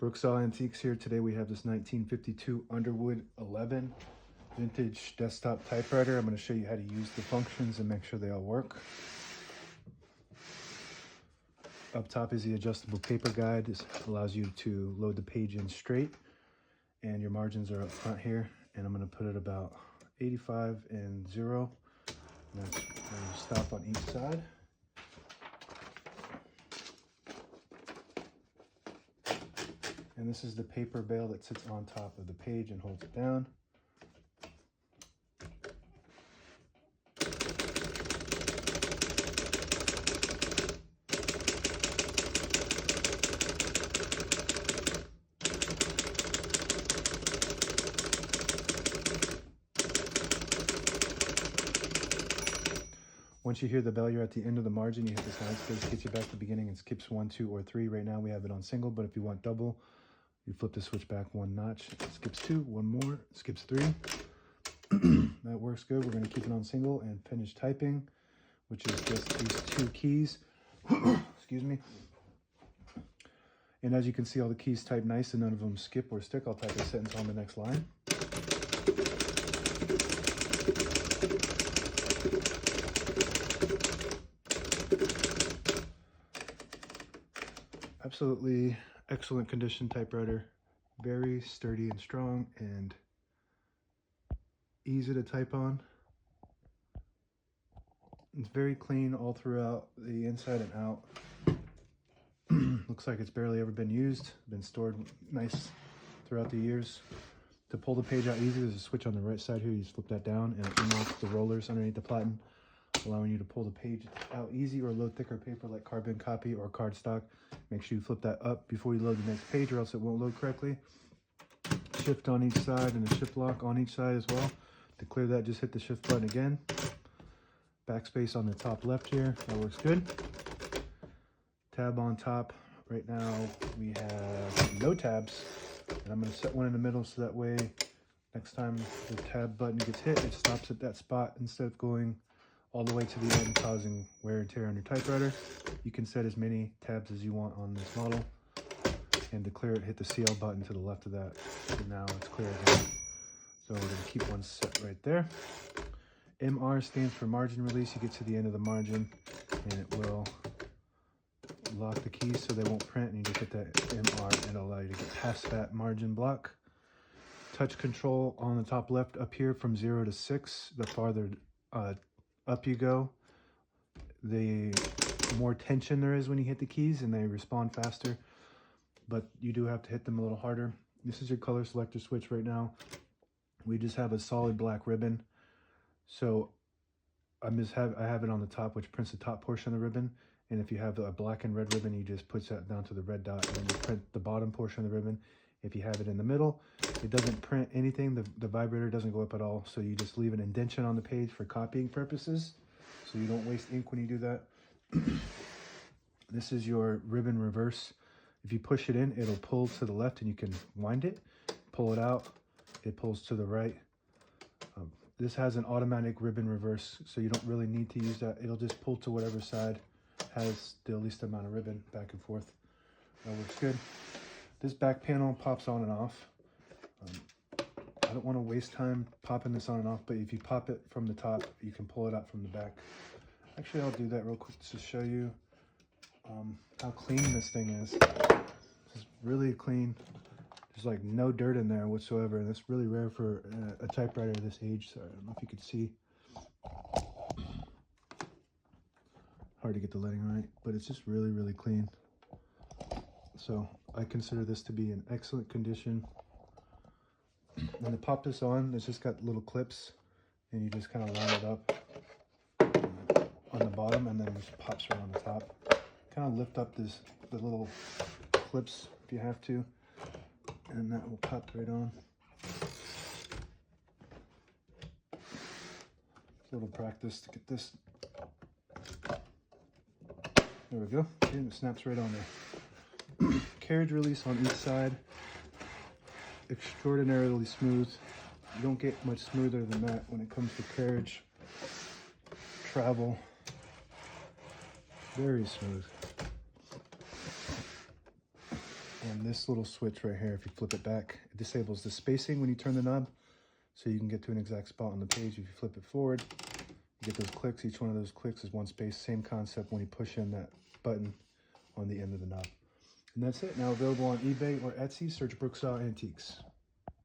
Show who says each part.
Speaker 1: Brooksaw Antiques here. Today we have this 1952 Underwood 11 vintage desktop typewriter. I'm going to show you how to use the functions and make sure they all work. Up top is the adjustable paper guide. This allows you to load the page in straight, and your margins are up front here. And I'm going to put it about 85 and 0. And that's where you stop on each side. And this is the paper bail that sits on top of the page and holds it down. Once you hear the bell, you're at the end of the margin. You hit the side space, gets you back to the beginning, and skips 1, 2, or 3. Right now we have it on single, but if you want double, you flip the switch back 1 notch. It skips 2, 1 more, skips 3. That works good. We're going to keep it on single and finish typing, which is just these 2 keys. Excuse me. And as you can see, all the keys type nice and none of them skip or stick. I'll type a sentence on the next line. Absolutely excellent condition typewriter, very sturdy and strong and easy to type on. It's very clean all throughout, the inside and out. Looks like it's barely ever been used, been stored nice throughout the years. To pull the page out easy, there's a switch on the right side here. You just flip that down and it unlocks the rollers underneath the platen, allowing you to pull the page out easy or load thicker paper like carbon copy or cardstock. Make sure you flip that up before you load the next page or else it won't load correctly. Shift on each side and a shift lock on each side as well. To clear that, just hit the shift button again. Backspace on the top left here, that works good. Tab on top. Right now we have no tabs, and I'm going to set one in the middle so that way next time the tab button gets hit, it stops at that spot instead of going all the way to the end, causing wear and tear on your typewriter. You can set as many tabs as you want on this model. And to clear it, hit the CL button to the left of that. And now it's clear again. So we're going to keep one set right there. MR stands for margin release. You get to the end of the margin and it will lock the keys so they won't print, and you just hit that MR and it'll allow you to get past that margin block. Touch control on the top left up here from 0 to 6. The farther up you go, the more tension there is when you hit the keys and they respond faster, but you do have to hit them a little harder. This is your color selector switch right now. We just have a solid black ribbon, so I have it on the top, which prints the top portion of the ribbon. And if you have a black and red ribbon, you just put that down to the red dot and then you print the bottom portion of the ribbon. If you have it in the middle, it doesn't print anything. The vibrator doesn't go up at all. So you just leave an indentation on the page for copying purposes, so you don't waste ink when you do that. This is your ribbon reverse. If you push it in, it'll pull to the left and you can wind it. Pull it out, it pulls to the right. This has an automatic ribbon reverse, so you don't really need to use that. It'll just pull to whatever side has the least amount of ribbon back and forth. That works good. This back panel pops on and off. I don't want to waste time popping this on and off, but if you pop it from the top, you can pull it out from the back. Actually, I'll do that real quick to show you how clean this thing is. It's really clean. There's like no dirt in there whatsoever, and it's really rare for a typewriter this age. So I don't know if you could see. Hard to get the lighting right, but it's just really, really clean. So I consider this to be in excellent condition. When to pop this on, it's just got little clips, and you just kind of line it up on the bottom, and then it just pops right on the top. Kind of lift up the little clips if you have to, and that will pop right on. A little practice to get this. There we go, and it snaps right on there. Carriage release on each side, extraordinarily smooth. You don't get much smoother than that when it comes to carriage travel. Very smooth. And this little switch right here, if you flip it back, it disables the spacing when you turn the knob, so you can get to an exact spot on the page. If you flip it forward, you get those clicks. Each one of those clicks is one space. Same concept when you push in that button on the end of the knob. And that's it. Now available on eBay or Etsy. Search Brooksaw Antiques.